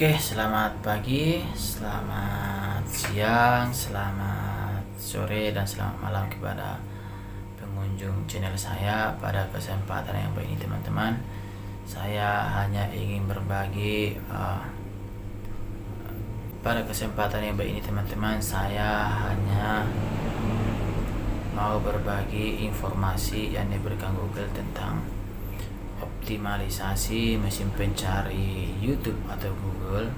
Oke, selamat pagi, selamat siang, selamat sore, dan selamat malam kepada pengunjung channel saya. Pada kesempatan yang baik ini teman-teman, saya hanya ingin berbagi pada kesempatan yang baik ini teman-teman, saya hanya mau berbagi informasi yang diberikan Google tentang optimalisasi mesin pencari YouTube atau Google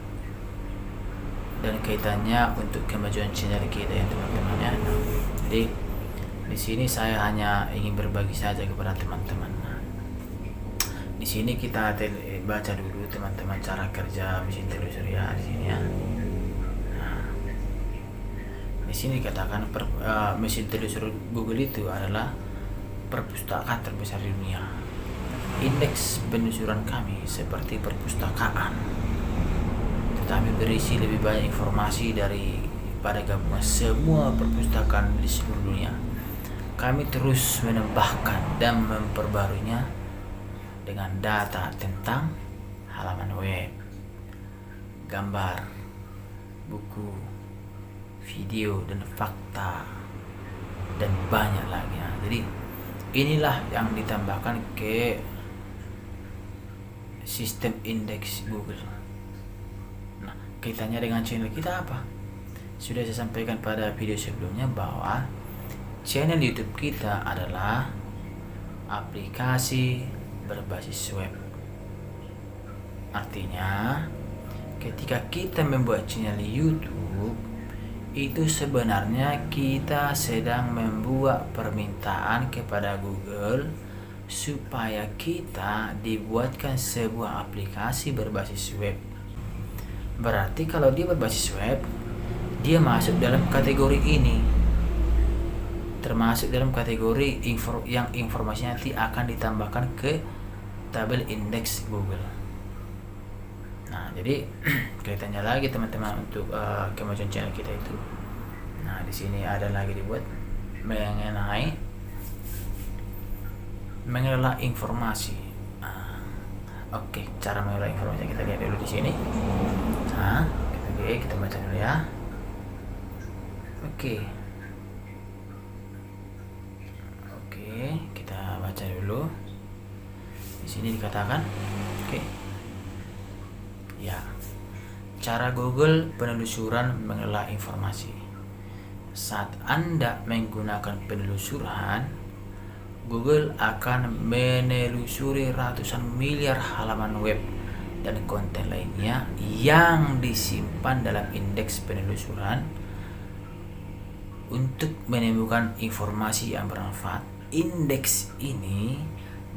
dan kaitannya untuk kemajuan channel kita ya teman-teman ya. Jadi di sini saya hanya ingin berbagi saja kepada teman-teman. Di sini kita baca dulu teman-teman cara kerja mesin telusuri ya di sini ya. Di sini dikatakan mesin telusur Google itu adalah perpustakaan terbesar di dunia. Indeks penelusuran kami seperti perpustakaan, tetapi berisi lebih banyak informasi daripada gabungan semua perpustakaan di seluruh dunia. Kami terus menambahkan dan memperbaruinya dengan data tentang halaman web, gambar, buku, video, dan fakta, dan banyak lagi. Jadi inilah yang ditambahkan ke sistem indeks Google. Nah, kaitannya dengan channel kita apa? Sudah saya sampaikan pada video sebelumnya bahwa channel YouTube kita adalah aplikasi berbasis web. Artinya, ketika kita membuat channel YouTube, itu sebenarnya kita sedang membuat permintaan kepada Google supaya kita dibuatkan sebuah aplikasi berbasis web. Berarti kalau dia berbasis web, dia masuk dalam kategori ini, termasuk dalam kategori yang informasinya nanti akan ditambahkan ke tabel indeks Google. Nah, jadi kaitannya lagi teman-teman untuk kemajuan channel kita itu. Nah, di sini ada lagi dibuat mengelola informasi. Oke, cara mengelola informasi kita lihat dulu di sini. Nah, kita baca dulu ya. Oke, kita baca dulu. Di sini dikatakan, ya, cara Google penelusuran mengelola informasi. Saat Anda menggunakan penelusuran, Google akan menelusuri ratusan miliar halaman web dan konten lainnya yang disimpan dalam indeks penelusuran untuk menemukan informasi yang bermanfaat. Indeks ini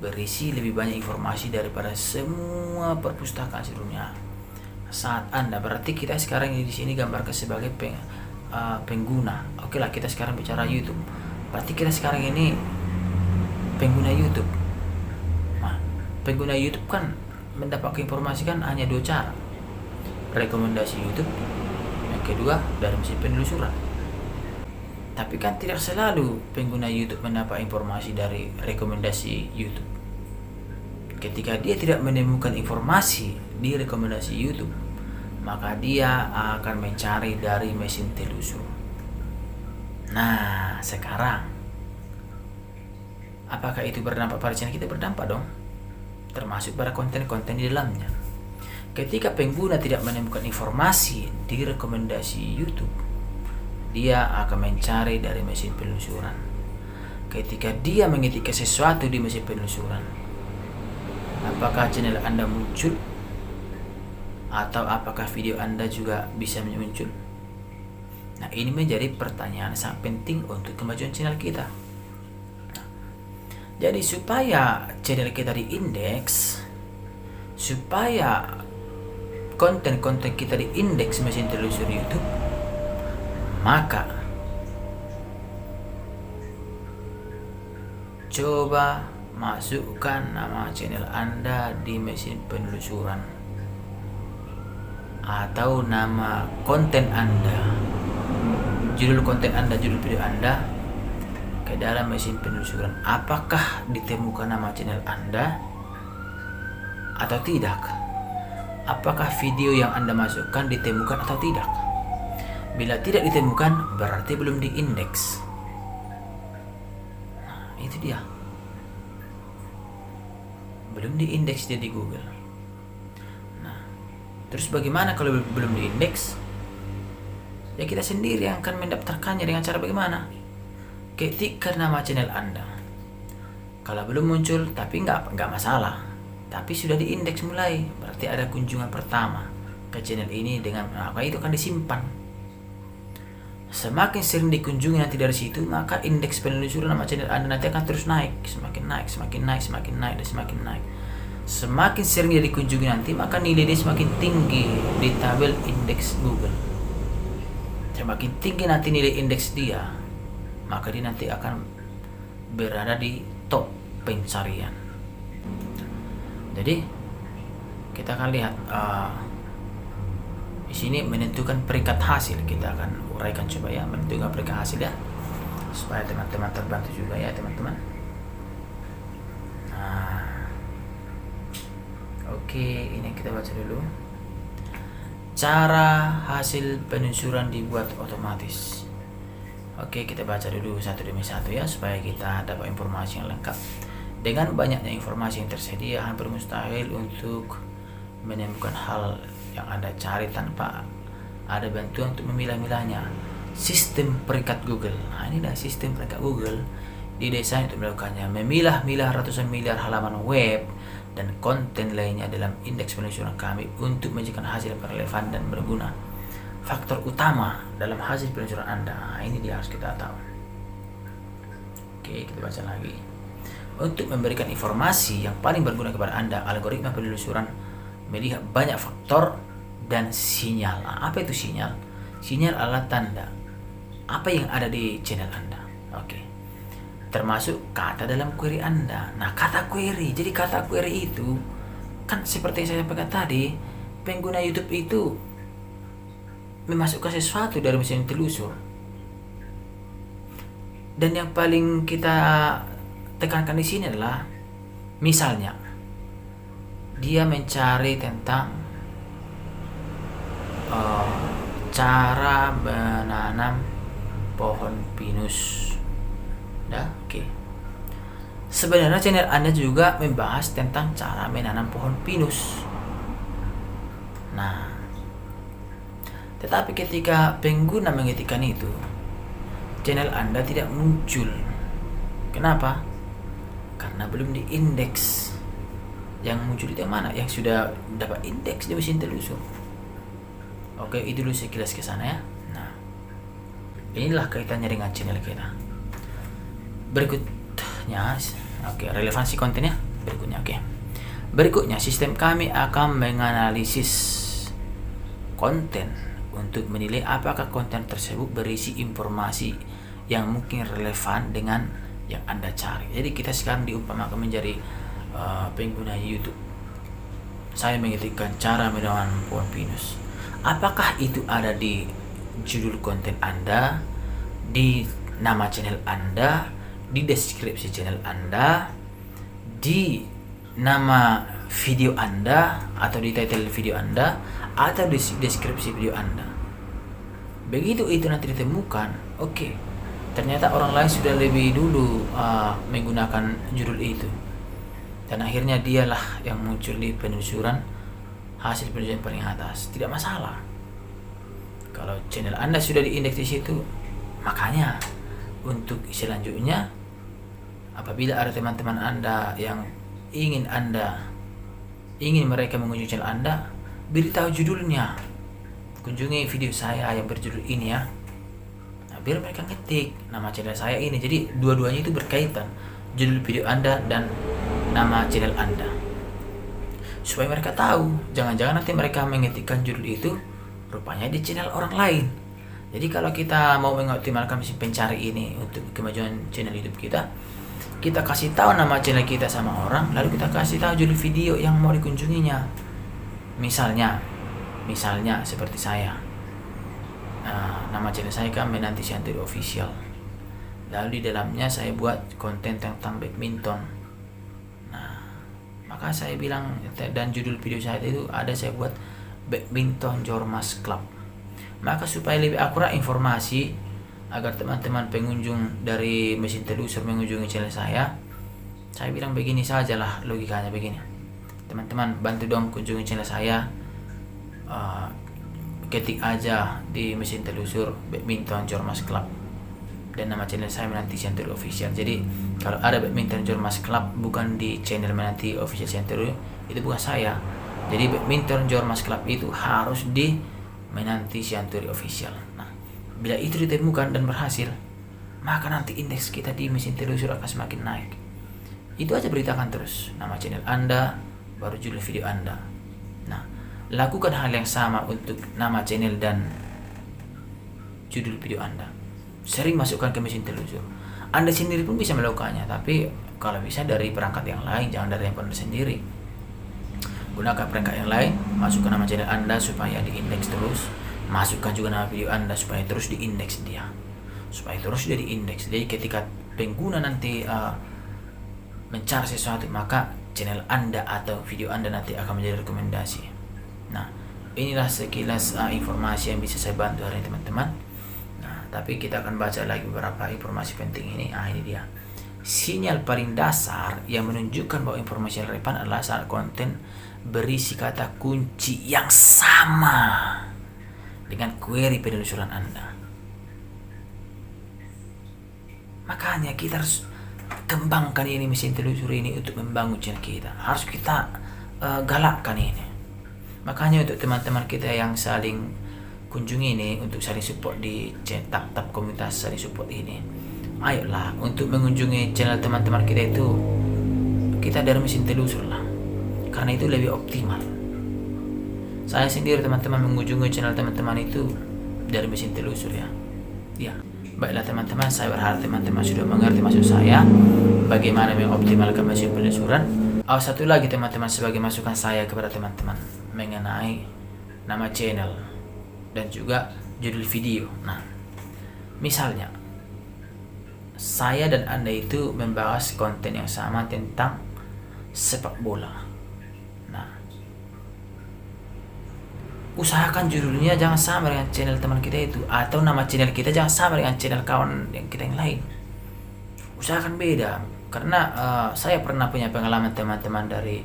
berisi lebih banyak informasi daripada semua perpustakaan seluruhnya. Saat Anda, berarti kita sekarang di sini gambarkan sebagai pengguna. Oke lah, kita sekarang bicara YouTube. Berarti kita sekarang ini pengguna YouTube. Nah, pengguna YouTube kan mendapatkan informasi kan hanya dua cara. Rekomendasi YouTube, yang kedua dari mesin penelusuran. Tapi kan tidak selalu pengguna YouTube mendapat informasi dari rekomendasi YouTube. Ketika dia tidak menemukan informasi di rekomendasi YouTube, maka dia akan mencari dari mesin telusur. Nah, sekarang apakah itu berdampak pada channel kita? Berdampak dong, termasuk pada konten-konten di dalamnya. Ketika pengguna tidak menemukan informasi di rekomendasi YouTube, dia akan mencari dari mesin penelusuran. Ketika dia mengetikkan sesuatu di mesin penelusuran, apakah channel Anda muncul? Atau apakah video Anda juga bisa muncul? Nah, ini menjadi pertanyaan sangat penting untuk kemajuan channel kita. Jadi supaya channel kita diindeks, supaya konten-konten kita diindeks mesin telusur YouTube, maka coba masukkan nama channel Anda di mesin penelusuran atau nama konten Anda, judul konten Anda, judul video Anda ke dalam mesin penelusuran. Apakah ditemukan nama channel Anda atau tidak? apakah video yang Anda masukkan ditemukan atau tidak. Bila tidak ditemukan, berarti belum diindeks. Nah, itu dia. Belum diindeks dia di Google. Nah, terus bagaimana kalau belum diindeks? Ya kita sendiri yang akan mendaftarkannya dengan cara bagaimana? Ketikkan nama channel Anda. Kalau belum muncul, tapi nggak masalah. Tapi sudah diindeks mulai, berarti ada kunjungan pertama ke channel ini dengan maka itu akan disimpan. Semakin sering dikunjungi nanti dari situ, maka indeks penelusuran nama channel Anda nanti akan terus naik, semakin naik, semakin naik, semakin naik, dan semakin naik. Semakin sering dia dikunjungi nanti, maka nilai dia semakin tinggi di tabel indeks Google. Semakin tinggi nanti nilai indeks dia, maka dia nanti akan berada di top pencarian. Jadi kita akan lihat di sini menentukan peringkat hasil. Kita akan uraikan coba ya, menentukan peringkat hasil ya, supaya teman-teman terbantu juga ya teman-teman. Nah, oke, ini kita baca dulu. Cara hasil penelusuran dibuat otomatis. Oke, kita baca dulu satu demi satu ya, supaya kita dapat informasi yang lengkap. Dengan banyaknya informasi yang tersedia, hampir mustahil untuk menemukan hal yang Anda cari tanpa ada bantuan untuk memilah-milahnya. Sistem peringkat Google. Nah, ini adalah sistem peringkat Google didesain untuk melakukannya. Memilah-milah ratusan miliar halaman web dan konten lainnya dalam indeks penelusuran kami untuk menjadikan hasil yang relevan dan berguna. Faktor utama dalam hasil penelusuran Anda. Nah, ini dia harus kita tahu. Oke, kita baca lagi. Untuk memberikan informasi yang paling berguna kepada Anda, algoritma penelusuran melihat banyak faktor dan sinyal. Nah, apa itu sinyal? Sinyal adalah tanda apa yang ada di channel Anda. Oke. Termasuk kata dalam query Anda. Nah, kata query. Jadi kata query itu kan seperti yang saya sampaikan tadi, pengguna YouTube itu memasukkan sesuatu dari mesin telusur. Dan yang paling kita tekankan di sini adalah misalnya dia mencari tentang cara menanam pohon pinus. Oke. Sebenarnya channel Anda juga membahas tentang cara menanam pohon pinus. Nah, tetapi ketika pengguna mengetikkan itu, channel Anda tidak muncul. Kenapa? Karena belum diindeks. Yang muncul itu yang mana? Yang sudah dapat indeks di mesin telusur. Oke, itu dulu sekilas ke sana ya. Nah, inilah kaitannya dengan channel kita. Berikutnya, relevansi kontennya. Berikutnya, sistem kami akan menganalisis konten untuk menilai apakah konten tersebut berisi informasi yang mungkin relevan dengan yang Anda cari. Jadi kita sekarang diumpamakan menjadi pengguna YouTube. Saya mengetikkan cara menanam pohon pinus. Apakah itu ada di judul konten Anda, di nama channel Anda, di deskripsi channel Anda, di nama video Anda atau di title video Anda atau di deskripsi video Anda. Begitu itu nanti ditemukan, oke. Ternyata orang lain sudah lebih dulu menggunakan judul itu. Dan akhirnya dialah yang muncul di penelusuran, hasil penelusuran paling atas. Tidak masalah. Kalau channel Anda sudah diindeks di situ, makanya untuk selanjutnya apabila ada teman-teman Anda yang ingin mereka mengunjungi channel Anda, beritahu judulnya. Kunjungi video saya yang berjudul ini ya. Nah, biar mereka ngetik nama channel saya ini. Jadi dua-duanya itu berkaitan, judul video Anda dan nama channel Anda, supaya mereka tahu. Jangan-jangan nanti mereka mengetikkan judul itu rupanya di channel orang lain. Jadi kalau kita mau mengoptimalkan mesin pencari ini untuk kemajuan channel YouTube kita kasih tahu nama channel kita sama orang, lalu kita kasih tahu judul video yang mau dikunjunginya. Misalnya seperti saya, nama channel saya kan Menanti Sianturi Official. Lalu di dalamnya saya buat konten tentang badminton. Nah, Maka saya bilang, dan judul video saya itu ada saya buat Badminton Jormas Club. Maka supaya lebih akurat informasi, agar teman-teman pengunjung dari mesin telusur mengunjungi channel saya bilang begini sajalah logikanya begini. Teman-teman bantu dong kunjungi channel saya, ketik aja di mesin telusur Badminton Jormas Club, dan nama channel saya Menanti Century Official. Jadi kalau ada Badminton Jormas Club bukan di channel Menanti Official Century, itu bukan saya. Jadi Badminton Jormas Club itu harus di Menanti Century Official. Nah, bila itu ditemukan dan berhasil, maka nanti indeks kita di mesin telusur akan semakin naik. Itu aja beritakan terus nama channel Anda, baru judul video Anda. Nah, lakukan hal yang sama untuk nama channel dan judul video Anda. Sering masukkan ke mesin telusur. Anda sendiri pun bisa melakukannya, tapi kalau bisa dari perangkat yang lain, jangan dari handphone sendiri. Gunakan perangkat yang lain, masukkan nama channel Anda supaya diindeks terus. Masukkan juga nama video Anda supaya terus diindeks dia. Supaya terus dia diindeks. Jadi ketika pengguna nanti mencari sesuatu, maka channel Anda atau video Anda nanti akan menjadi rekomendasi. Nah, inilah sekilas informasi yang bisa saya bantu hari ini teman-teman. Nah, tapi kita akan baca lagi beberapa informasi penting ini. Ini dia. Sinyal paling dasar yang menunjukkan bahwa informasi yang relevan adalah saat konten berisi kata kunci yang sama dengan query penelusuran Anda. Makanya kita harus kembangkan ini mesin telusur ini untuk membangun channel kita. Harus kita galakkan ini. Makanya untuk teman-teman kita yang saling kunjungi ini, untuk saling support di tab komunitas saling support ini, ayolah untuk mengunjungi channel teman-teman kita itu, kita dari mesin telusur lah, karena itu lebih optimal. Saya sendiri teman-teman mengunjungi channel teman-teman itu dari mesin telusur ya. Baiklah teman-teman, saya berharap teman-teman sudah mengerti maksud saya bagaimana mengoptimalkan mesin penelusuran. Satu lagi teman-teman, sebagai masukan saya kepada teman-teman mengenai nama channel dan juga judul video. Nah, misalnya saya dan Anda itu membahas konten yang sama tentang sepak bola. Nah, usahakan judulnya jangan sama dengan channel teman kita itu, atau nama channel kita jangan sama dengan channel kawan yang kita yang lain. Usahakan beda, karena saya pernah punya pengalaman teman-teman dari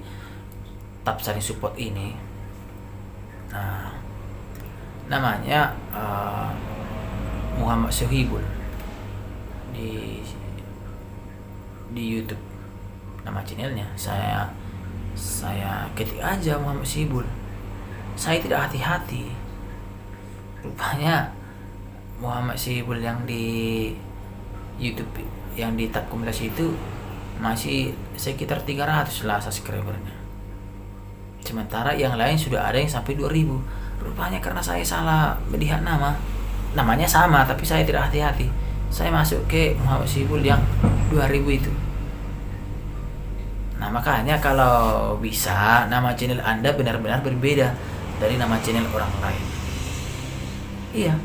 tab saling support ini. Nah, namanya Muhammad Sohibul di YouTube, nama channelnya. Saya ketik aja Muhammad Sohibul. Saya tidak hati-hati. Rupanya Muhammad Sohibul yang di YouTube, yang di tab komunitas itu masih sekitar 300 lah subscribernya. Sementara yang lain sudah ada yang sampai 2000. Rupanya karena saya salah melihat namanya sama, tapi saya tidak hati-hati. Saya masuk ke Muhammad Sohibul yang 2000 itu. Nah, makanya kalau bisa nama channel Anda benar-benar berbeda dari nama channel orang lain. Iya.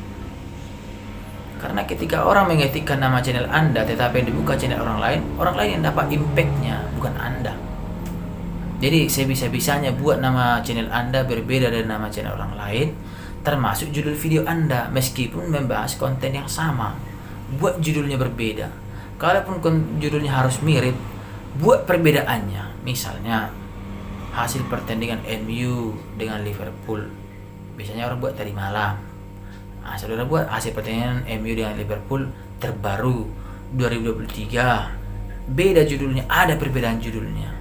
Karena ketika orang mengetikkan nama channel Anda tetapi yang dibuka channel orang lain yang dapat impact-nya, bukan Anda. Jadi sebisa-bisanya buat nama channel Anda berbeda dari nama channel orang lain, termasuk judul video Anda, meskipun membahas konten yang sama. Buat judulnya berbeda. Kalaupun judulnya harus mirip, buat perbedaannya. Misalnya hasil pertandingan MU dengan Liverpool, biasanya orang buat tadi malam. Nah, saudara buat hasil pertandingan MU dengan Liverpool terbaru 2023, beda judulnya, ada perbedaan judulnya.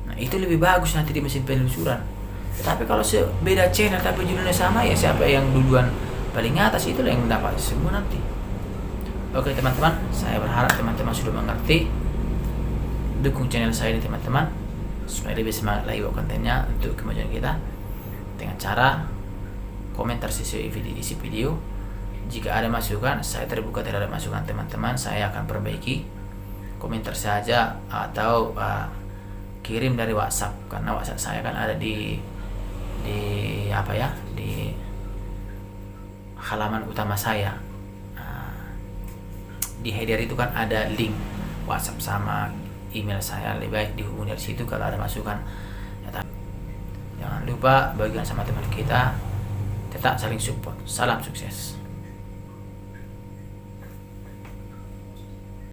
Nah, itu lebih bagus nanti di mesin penelusuran. Tapi kalau beda channel tapi judulnya sama, ya siapa yang duluan paling atas itulah yang dapat semua nanti. Oke teman-teman, saya berharap teman-teman sudah mengerti. Dukung channel saya ini teman-teman, supaya lebih semangat lagi buat kontennya untuk kemajuan kita, dengan cara komentar sesuai isi video. Jika ada masukan, saya terbuka terhadap masukan teman-teman, saya akan perbaiki. Komentar saja atau kirim dari WhatsApp, karena WhatsApp saya kan ada di halaman utama saya. Di header itu kan ada link WhatsApp sama email saya, lebih baik dihubungi dari situ kalau ada masukan. Jangan lupa bagikan sama teman kita, tetap saling support. Salam sukses.